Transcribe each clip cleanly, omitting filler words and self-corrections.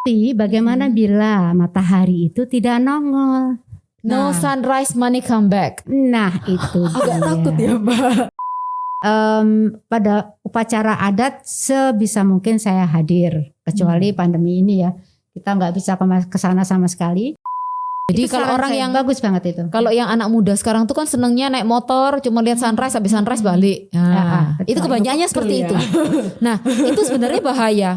Tapi bagaimana bila matahari itu tidak nongol? No sunrise money come back. Nah itu Agak dia. takut ya Mbak. Pada upacara adat sebisa mungkin saya hadir. Kecuali pandemi ini ya. Kita nggak bisa ke sana sama sekali. Jadi Itu kalau saran orang saya, yang bagus banget itu. Kalau yang anak muda sekarang tuh kan senengnya naik motor, cuma lihat sunrise, habis sunrise balik. Nah, betul. itu kebanyakannya seperti ya. itu. Nah, itu sebenarnya bahaya.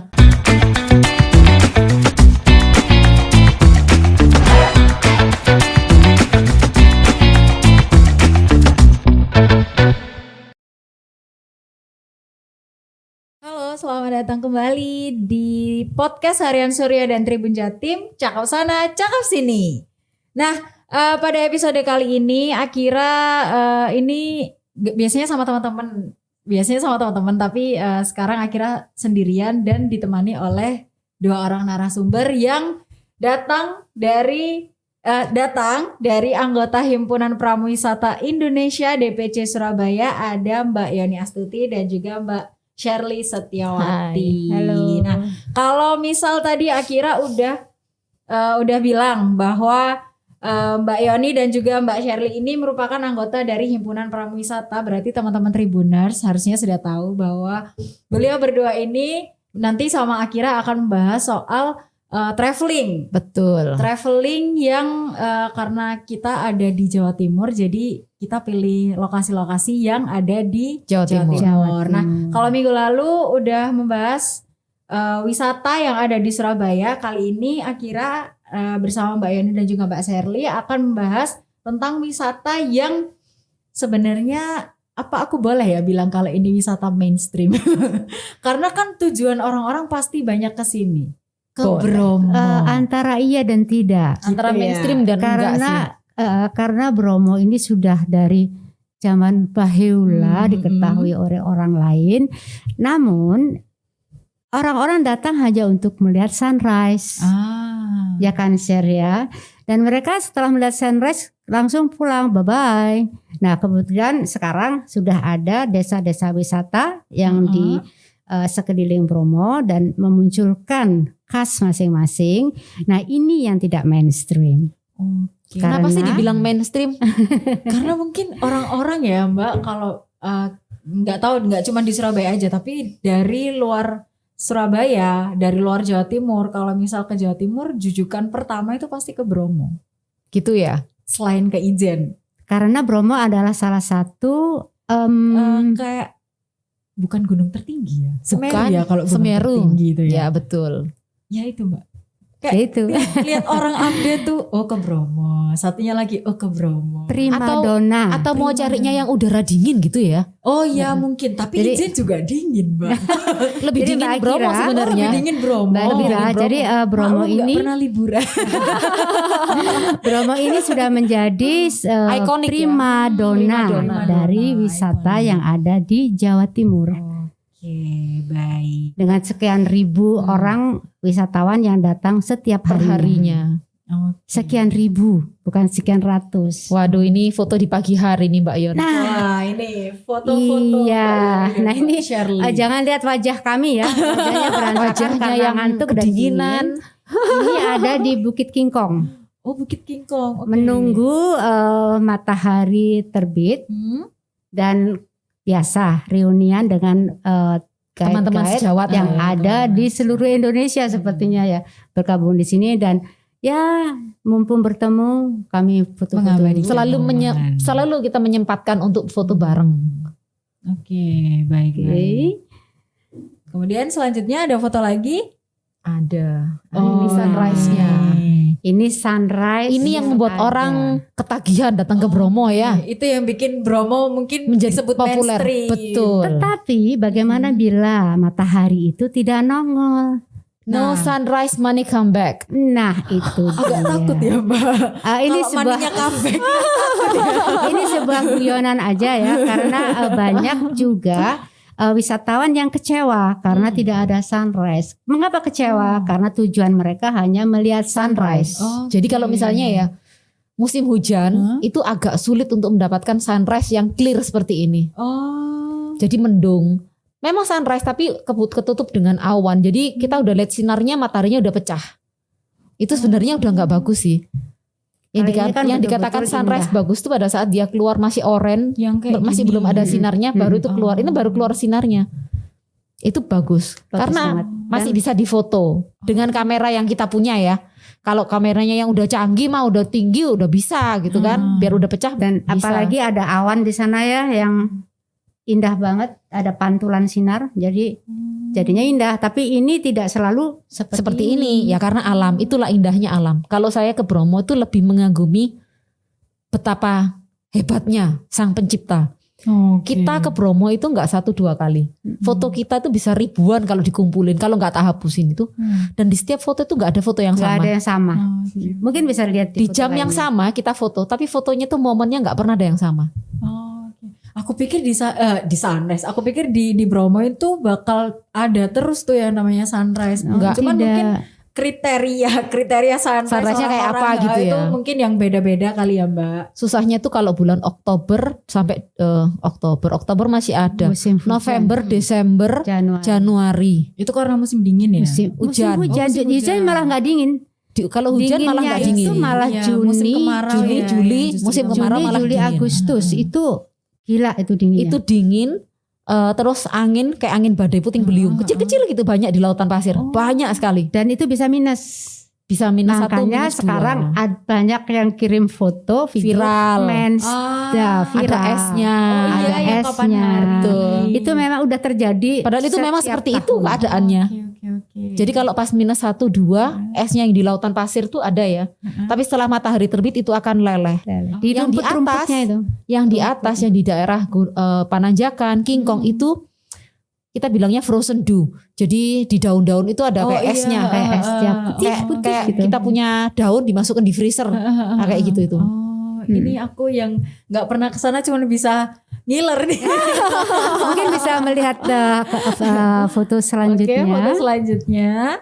Halo, selamat datang kembali di podcast Harian Surya dan Tribun Jatim. Cakap sana, cakap sini. Nah, pada episode kali ini Akira ini biasanya sama teman-teman, tapi sekarang Akira sendirian dan ditemani oleh dua orang narasumber yang datang dari anggota Himpunan Pramuwisata Indonesia DPC Surabaya. Ada Mbak Yoni Astuti dan juga Mbak Shirley Setiawati. Hai, halo. Nah, kalau misal tadi Akira udah bilang bahwa Mbak Yoni dan juga Mbak Shirley ini merupakan anggota dari Himpunan Pramuwisata, berarti teman-teman Tribuners harusnya sudah tahu bahwa beliau berdua ini nanti sama Akira akan membahas soal traveling. Betul. Traveling yang karena kita ada di Jawa Timur, jadi kita pilih lokasi-lokasi yang ada di Jawa Timur. Nah, kalau minggu lalu udah membahas wisata yang ada di Surabaya, kali ini Akira bersama Mbak Yoni dan juga Mbak Shirley akan membahas tentang wisata yang sebenarnya aku boleh ya bilang kalau ini wisata mainstream? Karena kan tujuan orang-orang pasti banyak ke sini. Ke Bromo. Antara iya dan tidak. Antara Gitu ya. mainstream dan enggak sih. Karena Bromo ini sudah dari zaman bahula diketahui oleh orang lain. Namun orang-orang datang hanya untuk melihat sunrise. Ya kan share ya. Dan mereka setelah melihat sunrise langsung pulang, bye-bye. Nah kebetulan sekarang sudah ada desa-desa wisata yang di sekeliling Bromo dan memunculkan khas masing-masing. Nah ini yang tidak mainstream. Oke. Kenapa sih dibilang mainstream? Karena mungkin orang-orang ya Mbak kalau nggak cuma di Surabaya aja, tapi dari luar Surabaya, dari luar Jawa Timur, kalau misal ke Jawa Timur, jujukan pertama itu pasti ke Bromo. Gitu ya. Selain ke Ijen. Karena Bromo adalah salah satu Kayak bukan gunung tertinggi ya. Semeru Bukan, ya kalau gunung Semeru. tertinggi itu ya. Ya betul. Ya itu Mbak. itu Lihat orang update tuh, oh ke Bromo. Satunya lagi, oh ke Bromo. prima Atau- donna. Atau mau carinya yang udara dingin gitu ya? Oh iya mungkin, tapi Jadi- Ijen juga dingin Mbak. Lebih Jadi dingin Mbak Bromo Akira- sebenarnya. Lebih dingin Bromo. Mbak Elvira, dingin Bromo. jadi Bromo Maklum nggak ini pernah liburan. Bromo ini sudah menjadi Ikonik ya. prima donna Primadona. dari wisata Ikonik. yang ada di Jawa Timur. Oke, baik. Dengan sekian ribu orang wisatawan yang datang setiap Perharinya. Oke. Sekian ribu, bukan sekian ratus. Waduh, ini foto di pagi hari nih Mbak Yon. Nah, Wah, ini foto-foto. iya. dari Nah, Mbak ini Shirley. jangan lihat wajah kami ya, wajahnya berantakan Wajahnya karena yang ngantuk dan kedinginan. dingin. Ini ada di Bukit Kingkong, Oh, Bukit Kingkong. Oke. menunggu matahari terbit dan biasa reunian dengan Teman-teman guide-guide sejawat yang ya, ada teman-teman. di seluruh Indonesia sepertinya ya bergabung di sini dan ya mumpung bertemu kami foto-foto Mengabadikan. Selalu kita menyempatkan untuk foto bareng. Oke, baik. Oke. baik. Kemudian selanjutnya ada foto lagi. Ada. Oh, Ini sunrise-nya. Ini sunrise. Ini yang membuat ada. orang ketagihan datang ke Bromo ya. Itu yang bikin Bromo mungkin Menjadi disebut populer. mainstream. Betul. Tetapi bagaimana bila matahari itu tidak nongol? No Nah. sunrise money come back. Nah itu Agak dia. takut ya Mbak. Ini Kalau sebuah maninya comeback. ini sebuah guyonan aja ya karena banyak juga wisatawan yang kecewa karena tidak ada sunrise. Mengapa kecewa? Karena tujuan mereka hanya melihat sunrise. Oh, Jadi kalau misalnya ya musim hujan itu agak sulit untuk mendapatkan sunrise yang clear seperti ini. Oh. Jadi mendung. memang sunrise tapi ketutup dengan awan. Jadi kita udah lihat sinarnya, mataharinya udah pecah. Itu sebenarnya udah nggak bagus sih. Yang, kan yang dikatakan sunrise indah. bagus tuh pada saat dia keluar masih oranye, Yang kayak masih gini. belum ada sinarnya, baru itu keluar. Ini baru keluar sinarnya. Itu bagus karena banget. masih bisa difoto dengan kamera yang kita punya ya. Kalau kameranya yang udah canggih mah udah tinggi udah bisa gitu kan, biar udah pecah. Dan bisa. apalagi ada awan di sana ya yang indah banget, ada pantulan sinar, jadi jadinya indah. Tapi ini tidak selalu seperti ini ya, karena alam, itulah indahnya alam. Kalau saya ke Bromo itu lebih mengagumi betapa hebatnya Sang Pencipta. Kita ke Bromo itu nggak 1-2 kali. Foto kita tuh bisa ribuan kalau dikumpulin, kalau nggak tak hapusin itu. Dan di setiap foto itu nggak ada foto yang nggak sama. ada yang sama. Mungkin bisa lihat Di foto jam yang lainnya. sama kita foto, tapi fotonya tuh momennya nggak pernah ada yang sama. Aku pikir di sunrise, aku pikir di Bromo itu bakal ada terus tuh yang namanya sunrise. Enggak. Cuman Tidak. mungkin kriteria sunrise Sunrise-nya kayak orang-orang, apa gitu itu ya. mungkin yang beda-beda kali ya Mbak. Susahnya tuh kalau bulan Oktober sampai Oktober masih ada. Musim hujan. November, Desember, Januari. Itu karena musim dingin ya. musim hujan. hujan. musim Hujan hujan. malah nggak dingin. Kalau hujan malah Dinginnya nggak dingin. itu malah Iya, Juni, musim kemarau Juni, ya, Juli, justru musim kemarau Juni, malah Juli, dingin. Agustus itu gila itu dinginnya. Itu dingin. Terus angin kayak angin badai puting beliung, kecil-kecil gitu banyak di lautan pasir, banyak sekali. Dan itu bisa minus. Bisa minus 1, Makanya minus 2. sekarang banyak yang kirim foto video Viral. ya, viral. Ada esnya. Ada yang kapan esnya. hari. Betul. Itu memang udah terjadi. Padahal itu memang setiap seperti tahun. itu keadaannya. Oke. Jadi kalau pas minus 1, 2 esnya yang di lautan pasir tuh ada ya. Tapi setelah matahari terbit itu akan leleh. Di Yang di rumput-rumputnya atas, itu. Yang di atas yang di daerah Pananjakan, King Kong itu kita bilangnya frozen dew. Jadi di daun-daun itu ada kayak esnya. Kayak es ya, putih Kayak gitu. kita punya daun dimasukkan di freezer. Nah, kayak gitu itu. Ini aku yang nggak pernah kesana cuma bisa ngiler nih. Mungkin bisa melihat foto selanjutnya. Oke, foto selanjutnya.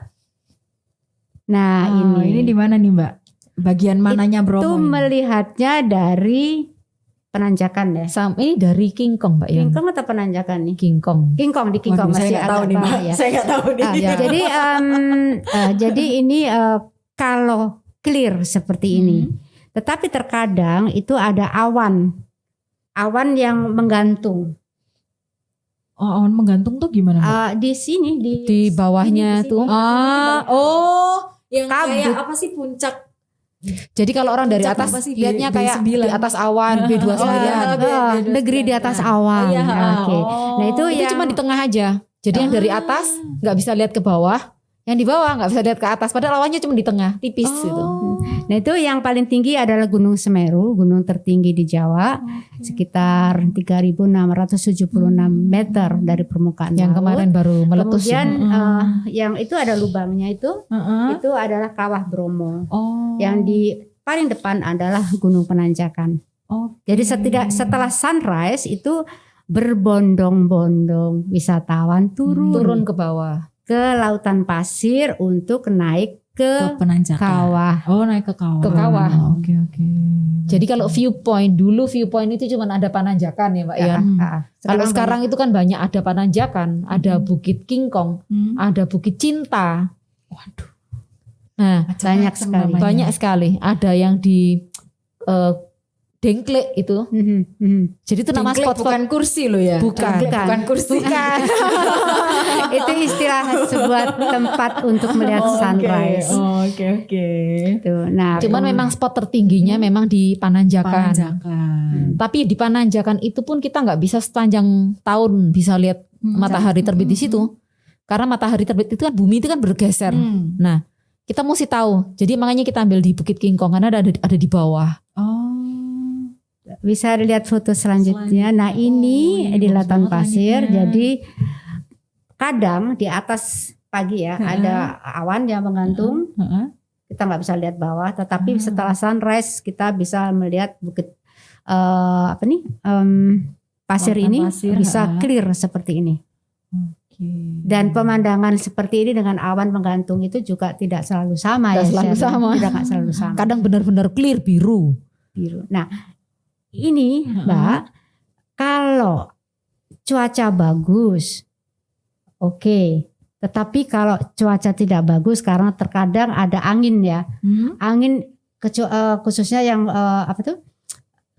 Nah, Ini di mana nih Mbak? Bagian mananya Bromo? itu ini? melihatnya dari penanjakan ya. Ini dari King Kong, Mbak ya. King Kong atau penanjakan nih? King Kong. King Kong di King Waduh, Kong saya masih nggak tahu agak nih Mbak. bawah ya. Saya nggak tahu nih. Ya. Jadi ini kalau clear seperti ini, tetapi terkadang itu ada awan yang menggantung. Oh, awan menggantung tuh gimana Mbak? Di sini Di bawahnya sini, tuh. Yang Kabut. kayak apa sih puncak? Jadi kalau orang dari Puncak atas apa sih? lihatnya kayak B9. di atas awan B29. negeri di atas awan. Iya. Oke. Nah itu Itu yang cuma di tengah aja. Jadi yang dari atas nggak bisa lihat ke bawah, yang di bawah nggak bisa lihat ke atas. Padahal awannya cuma di tengah, tipis gitu. Nah itu yang paling tinggi adalah Gunung Semeru, gunung tertinggi di Jawa, sekitar 3.676 meter dari permukaan Yang laut. kemarin baru meletus. Kemudian ya. yang itu ada lubangnya itu adalah Kawah Bromo. Yang di paling depan adalah Gunung Penanjakan. Jadi setelah sunrise itu berbondong-bondong wisatawan turun turun ke bawah. ke lautan pasir untuk naik ke Penanjakan. kawah. Oh, naik ke kawah. Ke kawah. Oke. Jadi kalau viewpoint itu cuma ada Pananjakan ya Mbak ya. Kalau sekarang itu kan banyak ada Pananjakan, ada Bukit King Kong, ada Bukit Cinta. Waduh. Nah, banyak sekali. banyak sekali. Ada yang di Dengklek itu. Jadi itu nama Dengklek spot-spot. bukan kursi lo ya? Bukan. Dengklek bukan kursi. Bukan. Itu istilah sebuah tempat untuk melihat sunrise. Oke. Tuh, nah, Cuman memang spot tertingginya memang di Pananjakan. Tapi di Pananjakan itu pun kita nggak bisa sepanjang tahun bisa lihat matahari terbit di situ. Karena matahari terbit itu kan bumi itu kan bergeser. Nah, kita mesti tahu. Jadi makanya kita ambil di Bukit King Kong karena ada di bawah. bisa lihat foto selanjutnya. Nah ini di bagus lautan banget pasir. langitnya. Jadi kadang di atas pagi ya ada awan yang menggantung. Kita nggak bisa lihat bawah. Tetapi setelah sunrise kita bisa melihat bukit pasir Lautan ini pasir, bisa clear seperti ini. Dan pemandangan seperti ini dengan awan menggantung itu juga tidak selalu sama Tidak ya. selalu Sheryl. sama. Tidak selalu sama. Kadang benar-benar clear biru. Biru. Nah, ini Mbak, kalau cuaca bagus, oke. Tetapi kalau cuaca tidak bagus karena terkadang ada angin ya, angin khususnya yang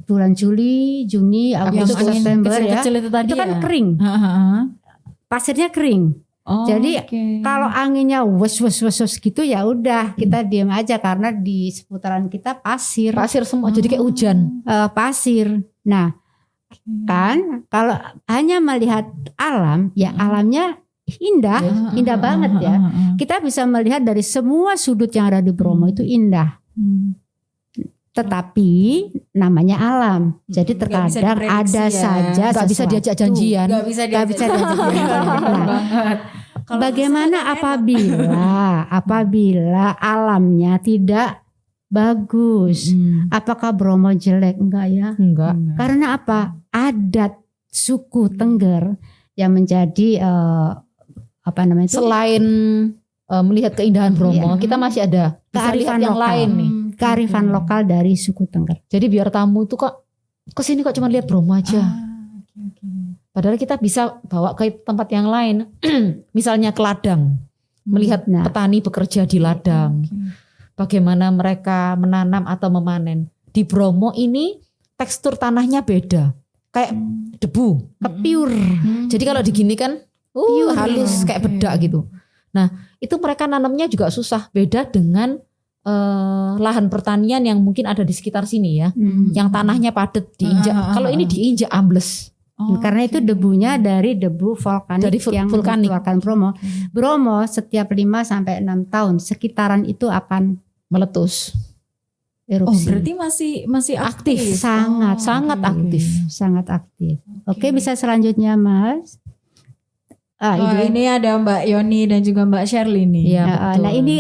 bulan Juli, Juni, Agustus, September ya, kecil-kecil itu tadi itu kan ya? kering, pasirnya kering. Jadi kalau anginnya wes gitu ya udah kita diam aja karena di seputaran kita pasir semua jadi kayak hujan. Pasir. Nah kan kalau hanya melihat alam ya alamnya indah banget ya. Kita bisa melihat dari semua sudut yang ada di Bromo itu indah. Tetapi namanya alam, jadi terkadang ada saja nggak bisa diajak janjian. Nggak bisa diajak janjian. Bagaimana apabila alamnya tidak bagus? Apakah Bromo jelek? Enggak ya. Enggak. Karena apa? Adat suku Tengger yang menjadi selain melihat keindahan Bromo, kita masih ada kearifan yang lokal, lain nih. Kearifan lokal dari suku Tengger. Jadi biar tamu tuh kok kesini kok cuma lihat Bromo aja. Padahal kita bisa bawa ke tempat yang lain. Misalnya ke ladang. Melihat petani bekerja di ladang. Bagaimana mereka menanam atau memanen. Di Bromo ini tekstur tanahnya beda. Kayak debu, kepiur. Jadi kalau digini kan halus kayak bedak gitu. Nah itu mereka nanamnya juga susah. Beda dengan lahan pertanian yang mungkin ada di sekitar sini ya. Yang tanahnya padat diinjak. Kalau ini diinjak ambles. Karena itu debunya dari debu vulkanik yang dikeluarkan Bromo. Bromo setiap 5-6 tahun sekitaran itu akan meletus. Erupsi. Berarti masih aktif. Sangat aktif. Oke, bisa selanjutnya Mas. Ini ada Mbak Yoni dan juga Mbak Shirley nih. Ya, nah ini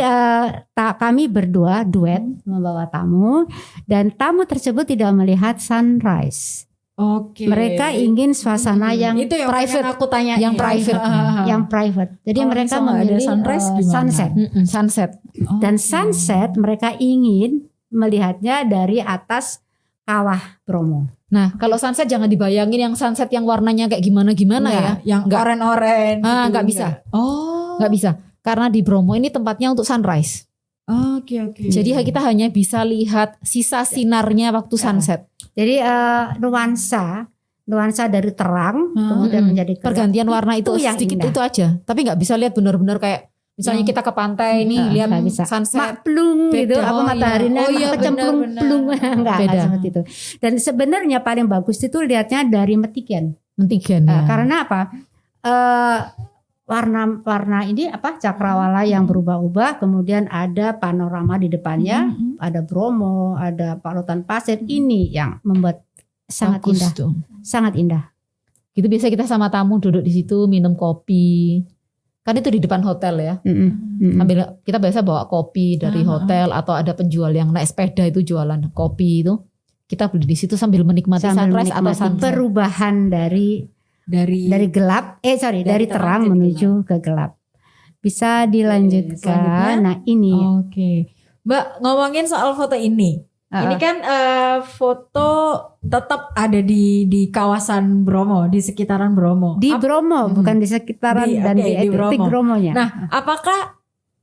kami berdua duet membawa tamu dan tamu tersebut tidak melihat sunrise. Oke. Mereka ingin suasana yang itu yang private, aku tanya. yang private. Jadi mereka memilih sunset. Dan sunset mereka ingin melihatnya dari atas kawah Bromo. Nah, kalau sunset jangan dibayangin yang sunset yang warnanya kayak gimana-gimana ya. Yang oren-oren. Nggak bisa. Nggak bisa. Karena di Bromo ini tempatnya untuk sunrise. Oke. Jadi kita hanya bisa lihat sisa sinarnya waktu sunset. Jadi nuansa dari terang kemudian menjadi gelap. Pergantian warna itu sedikit indah. Itu aja. Tapi nggak bisa lihat benar-benar kayak misalnya kita ke pantai nih lihat sunset maklung gitu apa mataharinya kecemplung enggak seperti itu. Dan sebenarnya paling bagus itu lihatnya dari Mentikian. Karena apa? Warna ini cakrawala yang berubah-ubah, kemudian ada panorama di depannya, ada Bromo, ada lautan pasir. Ini yang membuat sangat bagus indah. Tuh. Sangat indah. Gitu biasa kita sama tamu duduk di situ minum kopi. Kan itu di depan hotel ya. Ambil kita biasa bawa kopi dari hotel atau ada penjual yang naik sepeda itu jualan kopi itu. Kita beli di situ sambil menikmati sunrise atau sunset. Perubahan dari gelap, dari terang menuju ke gelap. Bisa dilanjutkan. Nah ini. Oke. Mbak ngomongin soal foto ini. Ini kan foto tetap ada di kawasan Bromo, di sekitaran Bromo. Di Bromo, bukan di sekitaran di Bromonya. Nah, apakah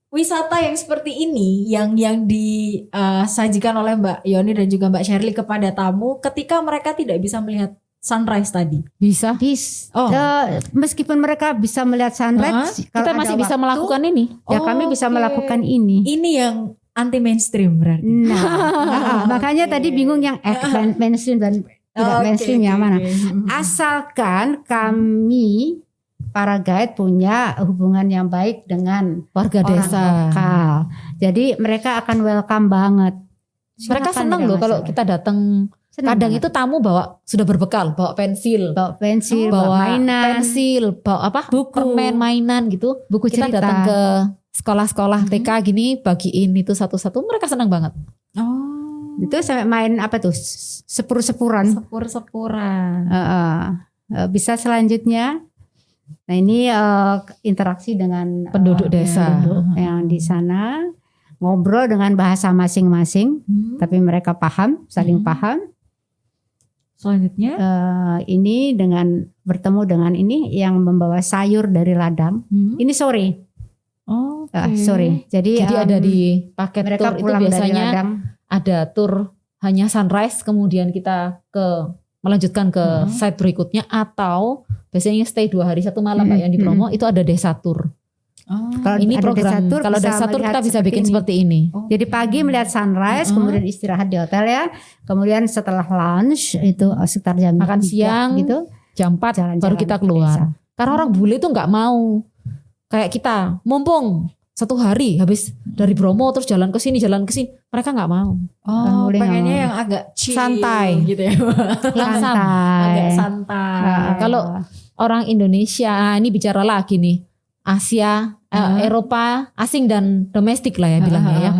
wisata yang seperti ini yang disajikan oleh Mbak Yoni dan juga Mbak Shirley kepada tamu ketika mereka tidak bisa melihat sunrise tadi? Bisa. Meskipun mereka bisa melihat sunrise, kita masih bisa melakukan ini. Ya kami bisa melakukan ini. Ini yang anti mainstream berarti. Makanya tadi bingung yang mainstream dan tidak mainstream yang mana. Asalkan kami para guide punya hubungan yang baik dengan warga desa lokal. Jadi mereka akan welcome banget. Mereka senang loh kalau kita datang. Kadang itu tamu sudah berbekal, bawa pensil, bawa mainan, buku, permen, mainan gitu. Buku kita cerita. Datang ke sekolah-sekolah TK gini, bagiin itu satu-satu, mereka senang banget. Itu sampai main sepur-sepuran. Bisa selanjutnya. Nah ini interaksi dengan penduduk desa yang di sana, ngobrol dengan bahasa masing-masing, tapi mereka paham, saling paham. Selanjutnya Ini dengan bertemu dengan ini yang membawa sayur dari ladang. Ini sore. Sore. Jadi ada di paket mereka tour itu pulang dari biasanya ladang. ada tour hanya sunrise, kemudian kita melanjutkan ke site berikutnya, atau biasanya stay 2 hari 1 malam Mbak yang di Bromo itu ada desa tour. Kalau Ini ada program desa tour, kalau bisa desa tour melihat kita bisa bikin ini. seperti ini. Jadi pagi melihat sunrise, kemudian istirahat di hotel ya. Kemudian setelah lunch itu sekitar jam Makan 3 siang, gitu. Jam 4 Jalan-jalan baru kita ke keluar. desa. Karena orang bule itu nggak mau kayak kita, mumpung 1 hari habis dari Bromo terus jalan ke sini. Mereka nggak mau. boleh pengennya nggak mau. yang agak chill Santai. gitu ya. Langsam. Agak santai. Kalau orang Indonesia, ini bicara lagi nih, Asia, Eropa, asing dan domestik lah ya bilangnya ya.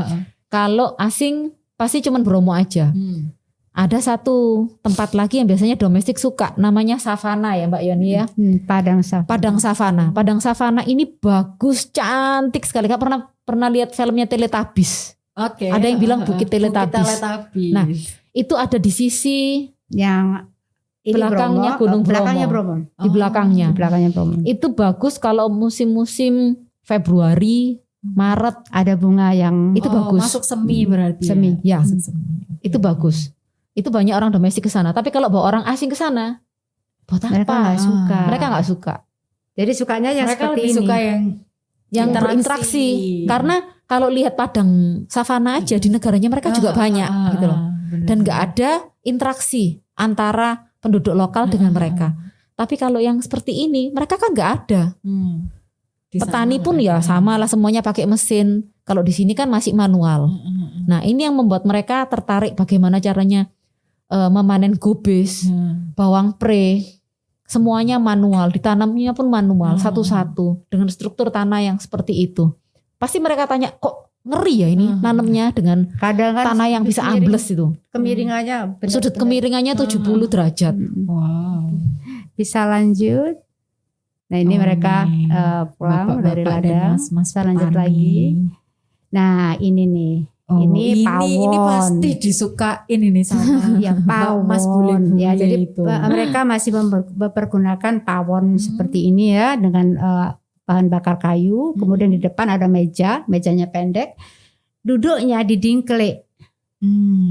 Kalau asing pasti cuman Bromo aja. Ada satu tempat lagi yang biasanya domestik suka, namanya Savana ya Mbak Yoni ya. Padang Savana. Padang Savana ini bagus, cantik sekali. Kak pernah lihat filmnya Teletubbies? Oke. Ada yang bilang Bukit Teletubbies. Teletubbies. Nah, itu ada di sisi yang ini belakangnya Bromo, Gunung Bromo. belakangnya Bromo. Di belakangnya. Di belakangnya Bromo. Itu bagus kalau musim-musim Februari, Maret. Ada bunga yang Itu bagus. Masuk semi berarti. Semi. Ya, Masuk semi. itu bagus. Itu banyak orang domestik ke sana. Tapi kalau bawa orang asing ke sana, buat apa? mereka nggak suka. Mereka nggak suka. Jadi sukanya yang Mereka seperti lebih ini. suka yang Berinteraksi. Karena kalau lihat padang savana aja di negaranya mereka juga banyak gitu loh. Dan nggak ada interaksi antara penduduk lokal dengan mereka. Tapi kalau yang seperti ini mereka kan nggak ada. Petani pun ya sama lah, semuanya pakai mesin. Kalau di sini kan masih manual. Nah ini yang membuat mereka tertarik bagaimana caranya memanen gobis, bawang pre, semuanya manual, ditanamnya pun manual satu-satu dengan struktur tanah yang seperti itu. Pasti mereka tanya, kok ngeri ya ini nanamnya dengan Kadang kan tanah yang bisa ambles itu. kemiringannya Sudut kemiringannya 70 derajat. Wow. Bisa lanjut. Nah ini mereka pulang dari ladang, bisa lanjut lagi. Nah ini nih, ini pawon. Ini pasti disukain ini sama ya pawon. Mas bule-bule Ya jadi itu. mereka masih mempergunakan pawon seperti ini ya dengan bahan bakar kayu. Kemudian di depan ada mejanya pendek. Duduknya di dingklek.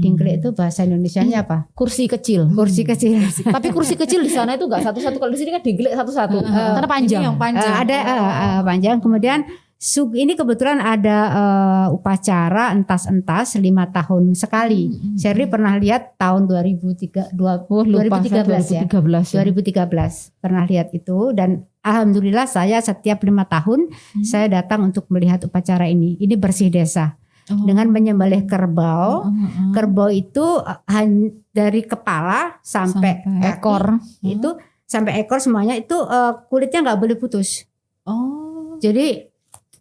Dingklek itu bahasa Indonesianya apa? Kursi kecil. Kursi kecil. Tapi kursi kecil di sana itu enggak satu-satu. Kalau di sini kan dingklek satu-satu. Karena panjang. Ini yang panjang. Ada panjang. Kemudian ini kebetulan ada upacara entas-entas 5 tahun sekali. Sherly pernah lihat tahun 2013 ya. 2013 pernah lihat itu, dan alhamdulillah saya setiap 5 tahun saya datang untuk melihat upacara ini. Ini bersih desa. Dengan menyembelih kerbau. Kerbau itu dari kepala sampai ekor. Itu sampai ekor semuanya itu kulitnya nggak boleh putus. Jadi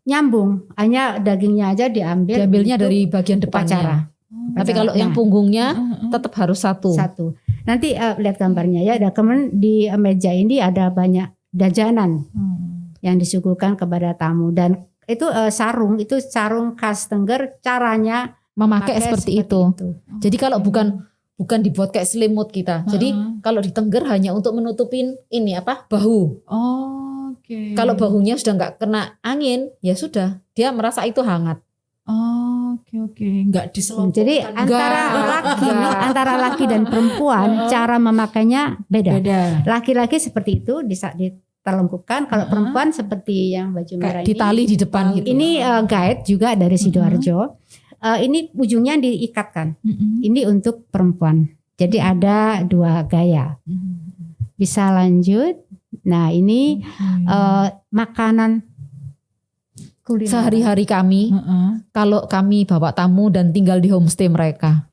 nyambung, hanya dagingnya aja Diambilnya dari bagian depannya. Tapi kalau yang punggungnya tetap harus satu. Nanti lihat gambarnya ya. Ada kemudian di meja ini ada banyak jajanan yang disuguhkan kepada tamu, dan itu sarung khas Tengger, caranya memakai seperti itu. Jadi kalau bukan dibuat kayak selimut kita. Jadi kalau di Tengger hanya untuk menutupin ini bahu. Kalau bahunya sudah nggak kena angin, ya sudah, dia merasa itu hangat. Nggak diselopongkan. Jadi antara laki dan perempuan cara memakainya beda. Laki-laki seperti itu diterlengkupkan, kalau perempuan seperti yang baju merah di tali di depan gitu. Ini guide juga dari Sidoarjo. Ini ujungnya diikatkan. Ini untuk perempuan. Jadi ada 2 gaya. Bisa lanjut. Nah ini makanan kuliner sehari-hari kami. Kalau kami bawa tamu dan tinggal di homestay mereka.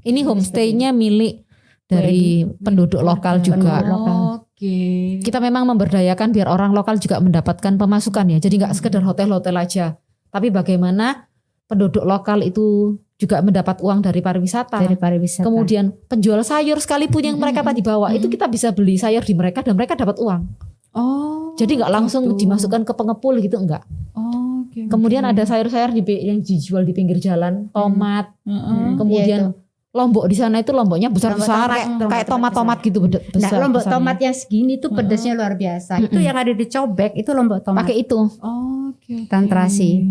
Ini homestaynya milik dari penduduk lokal juga. Kita memang memberdayakan biar orang lokal juga mendapatkan pemasukan ya. Jadi nggak sekedar hotel-hotel aja. Tapi bagaimana penduduk lokal itu juga mendapat uang dari pariwisata. Kemudian penjual sayur sekalipun yang mereka tadi bawa itu kita bisa beli sayur di mereka dan mereka dapat uang. Jadi nggak langsung dimasukkan ke pengepul gitu, enggak. Kemudian ada sayur-sayur yang dijual di pinggir jalan, tomat, kemudian Lombok di sana itu lomboknya besar-besar kayak tomat-tomat gitu Nah, besar. lombok besarnya. tomat yang segini tuh pedasnya luar biasa. Itu yang ada di cobek itu lombok tomat. Pakai itu. Oke. Tantrasi.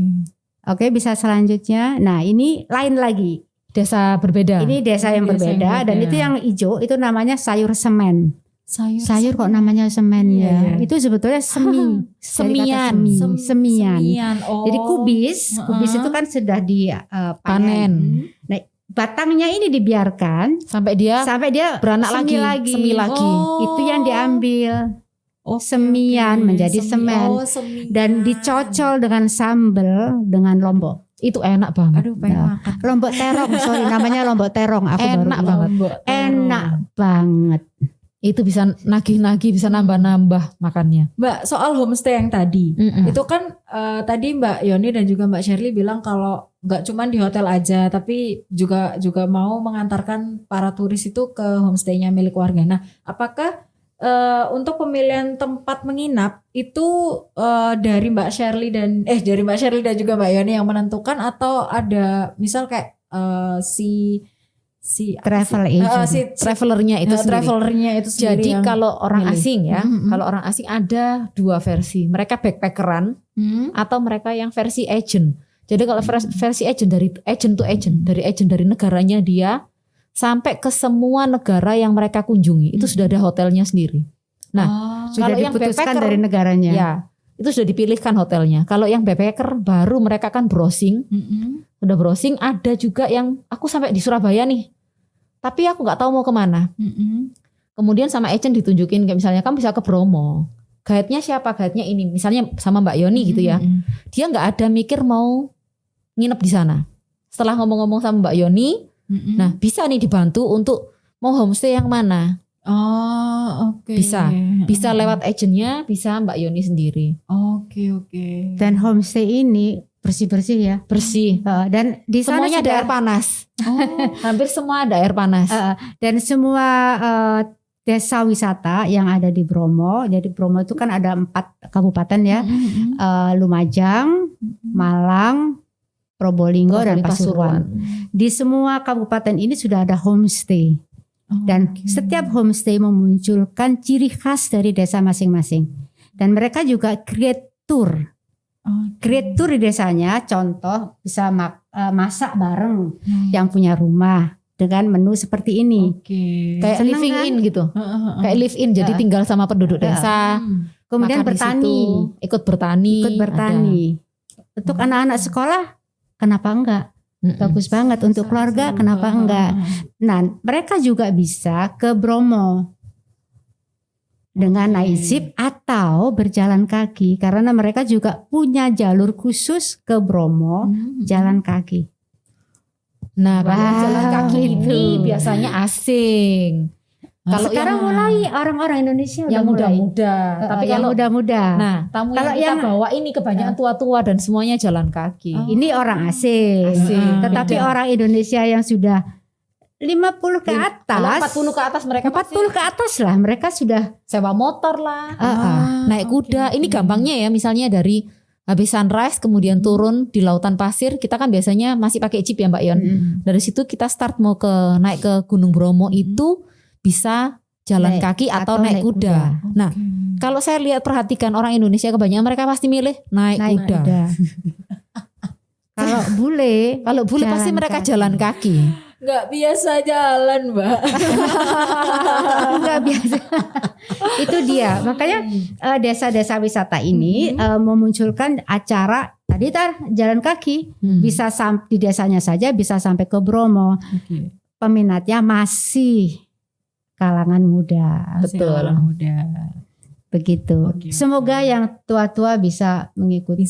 Oke, bisa selanjutnya. Nah, ini lain lagi. Desa berbeda. Ini desa yang Desa yang berbeda dan berbeda. itu yang hijau itu namanya sayur semen. Sayur kok namanya semen Iya, ya? iya. Itu sebetulnya semi. Semian. Dari kata semian. Oh. Jadi kubis itu kan sudah dipanen. Panen. Nah, batangnya ini dibiarkan Sampai dia beranak semi lagi. Oh. Itu yang diambil. Oke, Semian menjadi semen. semian. Dan dicocol dengan sambal dengan lombok. Itu enak banget. Aduh, pengen Nah, makan. Lombok terong, sorry namanya lombok terong. Aku baru Enak ingat. banget. Lombok terong. Enak banget. Itu bisa nagih-nagih, bisa nambah-nambah makannya. Mbak, soal homestay yang tadi. Itu kan tadi Mbak Yoni dan juga Mbak Shirley bilang kalau nggak cuma di hotel aja, tapi juga mau mengantarkan para turis itu ke homestaynya milik warga. Nah, apakah untuk pemilihan tempat menginap itu dari Mbak Shirley dan juga Mbak Yoni yang menentukan, atau ada misal kayak si Travel agent. Travelernya itu sendiri. travelernya itu sendiri. Jadi yang kalau orang milih. asing ya, Mm-mm. kalau orang asing ada dua versi. Mereka backpackeran atau mereka yang versi agent. Jadi kalau versi agent dari agent to agent, dari agent dari negaranya dia sampai ke semua negara yang mereka kunjungi, itu sudah ada hotelnya sendiri. Nah, Sudah kalau yang diputuskan backpacker, dari negaranya. ya, itu sudah dipilihkan hotelnya. Kalau yang backpacker baru mereka kan browsing. Udah browsing, ada juga yang aku sampai di Surabaya nih. Tapi aku nggak tahu mau kemana. Kemudian sama agent ditunjukin kayak misalnya kamu bisa ke Bromo. Guide-nya siapa? Guide-nya ini. Misalnya sama Mbak Yoni gitu ya. Dia nggak ada mikir mau nginep di sana. Setelah ngomong-ngomong sama Mbak Yoni, nah bisa nih dibantu untuk mau homestay yang mana. Oh, oke. Bisa lewat agentnya, bisa Mbak Yoni sendiri. Oke. Dan homestay ini bersih-bersih ya. Bersih. Dan di sana Semuanya ada sudah air panas. Oh, Hampir semua ada air panas. dan semua desa wisata yang ada di Bromo. Jadi Bromo itu kan ada 4 kabupaten ya. Lumajang, Malang, Probolinggo dan Pasuruan. Di semua kabupaten ini sudah ada homestay. Dan setiap homestay memunculkan ciri khas dari desa masing-masing. Dan mereka juga create tour. Create tour di desanya, contoh bisa masak bareng yang punya rumah dengan menu seperti ini. Kayak Seneng living kan? in gitu. Kayak live in, jadi tinggal sama penduduk desa. Kemudian makan di bertani. situ, ikut bertani. Untuk anak-anak sekolah, kenapa enggak? Bagus banget untuk keluarga, kenapa enggak? Nah, mereka juga bisa ke Bromo dengan naik jeep atau berjalan kaki karena mereka juga punya jalur khusus ke Bromo jalan kaki. Nah, kalau Wah, jalan kaki itu. ini biasanya asing. Kalau Sekarang yang mulai orang-orang Indonesia yang udah mulai. muda-muda, tapi yang kalau muda-muda. nah, tamu Kalau yang kita yang- bawa ini kebanyakan tua-tua dan semuanya jalan kaki. Ini orang asing. Asing. Tetapi Beda. orang Indonesia yang sudah 50 ke atas. Kalau 40 ke atas mereka 40 ke atas lah, mereka sudah sewa motor lah, Ah, naik kuda. Ini gampangnya ya, misalnya dari habis sunrise kemudian turun di lautan pasir, kita kan biasanya masih pakai jeep ya Mbak Yon. Dari situ kita start mau naik ke Gunung Bromo itu bisa jalan Naik kaki atau naik kuda. Nah, kalau saya lihat perhatikan orang Indonesia kebanyakan mereka pasti milih naik kuda. Kalau bule, Kalau bule Jalan pasti mereka kaki. jalan kaki. nggak biasa jalan, Mbak. nggak biasa. Itu dia. Makanya desa-desa wisata ini memunculkan acara tadi jalan kaki. Bisa di desanya saja bisa sampai ke Bromo. Peminatnya masih kalangan muda. Betul. Begitu. Oke. Semoga yang tua-tua bisa mengikuti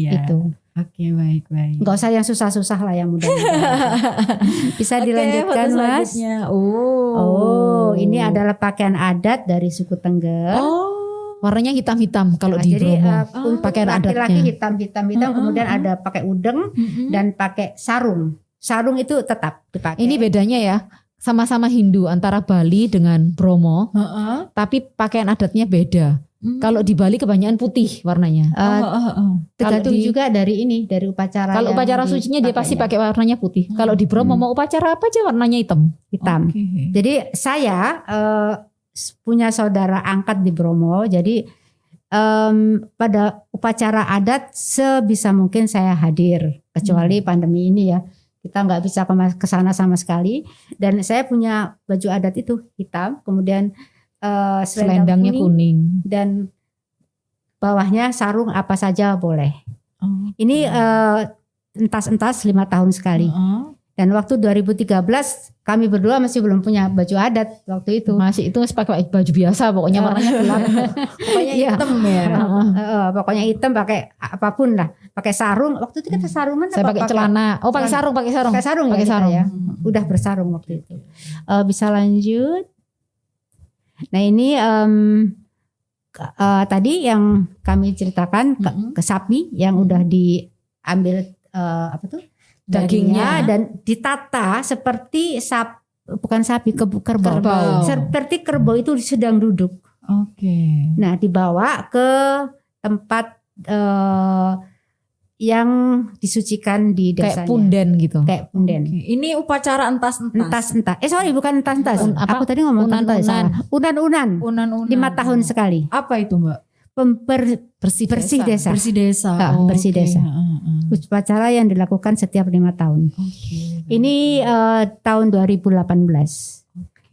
ya. itu. Oke, baik. Nggak usah yang susah-susah lah, yang mudah-mudah. Bisa dilanjutkan, foto Mas. selanjutnya. Oh, ini adalah pakaian adat dari suku Tengger. Warnanya hitam-hitam kalau Nah, di jadi Bromo. untuk pakaian laki-laki adatnya. hitam, kemudian ada pakai udeng dan pakai sarung. Sarung itu tetap dipakai. Ini bedanya ya, sama-sama Hindu antara Bali dengan Bromo, tapi pakaian adatnya beda. Kalau di Bali kebanyakan putih warnanya. Tergantung Kalau di- juga dari upacara. Kalau yang upacara sucinya dia pasti dipakainya. pakai warnanya putih. Kalau di Bromo mau upacara apa aja warnanya hitam. hitam. Jadi saya punya saudara angkat di Bromo. Jadi pada upacara adat sebisa mungkin saya hadir, kecuali pandemi ini ya. Kita nggak bisa ke sana sama sekali. Dan saya punya baju adat itu hitam, kemudian Selendangnya kuning. dan bawahnya sarung apa saja boleh. Ini entas-entas 5 tahun sekali. Dan waktu 2013 kami berdua masih belum punya baju adat waktu itu. Masih itu masih pakai baju biasa, pokoknya warnanya gelap. Pokoknya Iya. hitam ya. Pokoknya hitam, pakai apapun lah, pakai sarung. Waktu itu kita sarungan Saya pakai celana. Oh, pakai sarung, pakai sarung. Pakai sarung Pakai ya, kita sarung. ya. Udah bersarung waktu itu. Bisa lanjut. Nah ini tadi yang kami ceritakan ke sapi yang udah diambil dagingnya dan ditata seperti bukan sapi, kerbau. Seperti kerbau itu sedang duduk. Nah dibawa ke tempat yang disucikan di desanya. Kayak punden gitu. Kayak punden. Ini upacara entas-entas. Entas-entas. Bukan entas-entas. Apa? Aku tadi ngomong entas-entas. Unan-unan. Unan-unan. Unan-unan. 5 tahun sekali. Apa itu Mbak? Bersih desa. Bersih desa. Bersih desa. Upacara yang dilakukan setiap 5 tahun. Ini tahun 2018.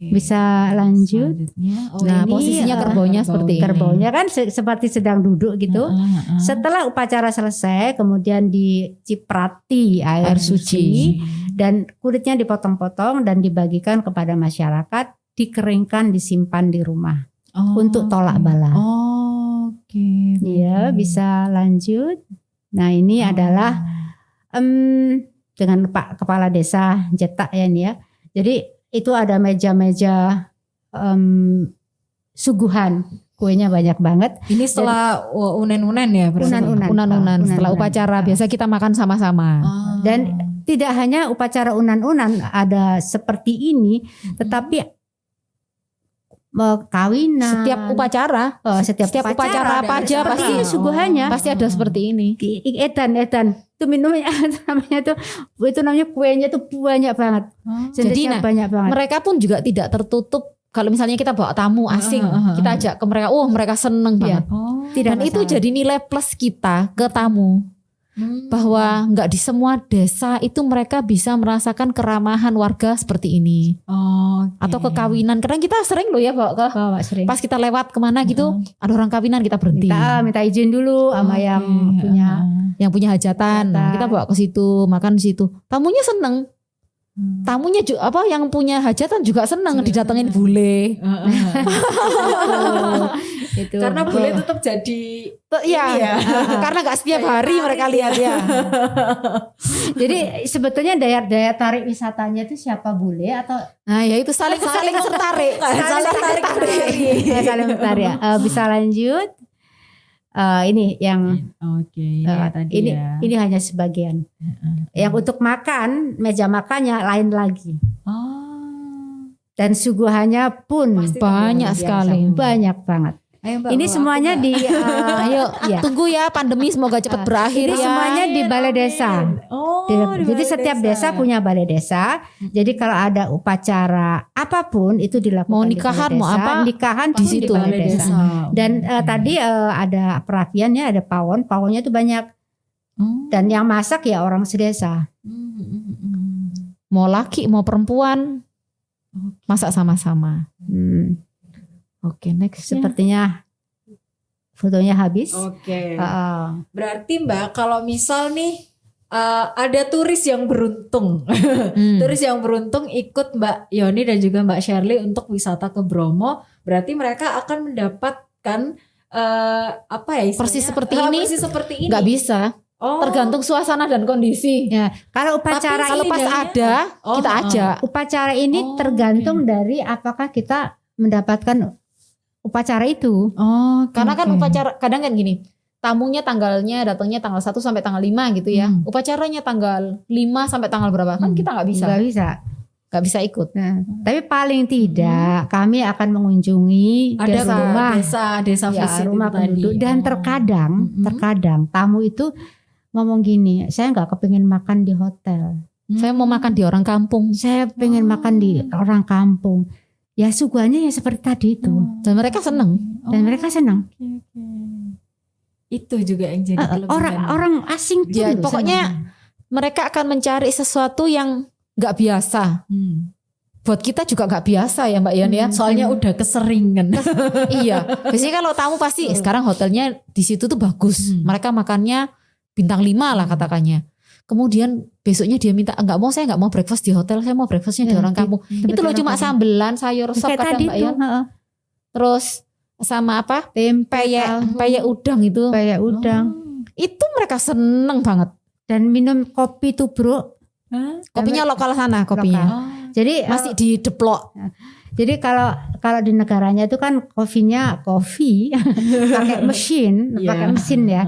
Bisa lanjut. Nah, ini, posisinya kerbaunya seperti ini. Kerbaunya kan seperti sedang duduk gitu. Setelah upacara selesai, kemudian diciprati air suci dan kulitnya dipotong-potong dan dibagikan kepada masyarakat, dikeringkan, disimpan di rumah untuk tolak bala. Iya, bisa lanjut. Nah, ini adalah dengan Pak Kepala Desa Jetak ya ini ya. Jadi itu ada meja-meja suguhan, kuenya banyak banget. Ini setelah unen-unen ya berarti? Unan-unan. Setelah upacara biasa kita makan sama-sama. Dan tidak hanya upacara unan-unan ada seperti ini, tetapi kawinan. Setiap upacara, setiap upacara apa aja seperti pasti ini suguhannya. pasti ada seperti ini. Edan itu minumnya namanya itu namanya kuenya tuh banyak banget. Jadi banyak banget. Mereka pun juga tidak tertutup. Kalau misalnya kita bawa tamu asing, kita ajak ke mereka, mereka seneng banget. Tidak Dan itu masalah. jadi nilai plus kita ke tamu. Bahwa nggak di semua desa itu mereka bisa merasakan keramahan warga seperti ini. Atau kekawinan. Kadang kita sering loh ya bawa sering. pas kita lewat kemana gitu, ada orang kawinan kita berhenti. Minta izin dulu sama yang punya hajatan. Kita bawa ke situ, makan di situ. Tamunya seneng. Tamunya juga yang punya hajatan juga seneng didatengin bule. Itu. Karena bule tetap jadi Iya, karena nggak setiap hari mereka lihat ya. Jadi sebetulnya daya tarik wisatanya itu siapa bule atau Nah ya itu saling tertarik. saling tertarik ya. Bisa lanjut. Ini yang ini hanya sebagian. Yang untuk makan, meja makannya lain lagi. Dan suguhannya pun Banyak sekali. Banyak banget. Ayo, Mbak, Ini semuanya di Ayo tunggu ya pandemi semoga cepat berakhir ini ya. semuanya di balai desa. Jadi setiap desa punya balai desa. Jadi kalau ada upacara apapun itu dilakukan Mau di nikahan, balai mau desa. apa, Nikahan di pun situ. di balai desa. Dan tadi ada perapiannya, ada pawonnya itu banyak. Dan yang masak ya orang sedesa. Mau laki mau perempuan masak sama-sama. Oke, next. Oh. Sepertinya fotonya habis. Oke. Berarti Mbak kalau misal nih ada turis yang beruntung, turis yang beruntung ikut Mbak Yoni dan juga Mbak Shirley untuk wisata ke Bromo, berarti mereka akan mendapatkan istilahnya? Persis seperti ini? Persis seperti ini. Nggak bisa. Tergantung suasana dan kondisi. Ya, kalau upacara Tapi kalau ini pas ada kita ajak. Upacara ini tergantung dari apakah kita mendapatkan upacara itu. Karena kan upacara kadang kan gini. Tamunya datangnya tanggal 1 sampai tanggal 5 gitu ya. Upacaranya tanggal 5 sampai tanggal berapa? Kan kita nggak bisa. Nggak bisa. nggak bisa ikut. Nah, tapi paling tidak kami akan mengunjungi Ada rumah desa ya, visit rumah itu tadi. penduduk dan terkadang tamu itu ngomong gini, saya nggak kepingin makan di hotel, Saya mau makan di orang kampung. saya pengen makan di orang kampung. Ya suguhannya ya seperti tadi itu, Dan mereka seneng. dan mereka senang. Oke. Itu juga yang jadi kelebihan. Orang asing pun Ya, loh pokoknya senang. mereka akan mencari sesuatu yang nggak biasa. Buat kita juga nggak biasa ya Mbak Yon ya. Soalnya udah keseringan. Iya. Biasanya kalau tamu pasti sekarang hotelnya di situ tuh bagus. Mereka makannya bintang 5 lah katakannya. Kemudian besoknya dia minta saya nggak mau breakfast di hotel, saya mau breakfastnya di orang kampung. Itu loh cuma sambelan, sayur sop Kayak kadang tadi Mbak tuh, Yon. Terus sama apa? tempe, Peyek udang itu. peyek udang, Itu mereka seneng banget. dan minum kopi tubruk. Kopinya lokal sana kopinya. Jadi Masih dideplok. Jadi kalau di negaranya itu kan kopi pakai mesin, ya.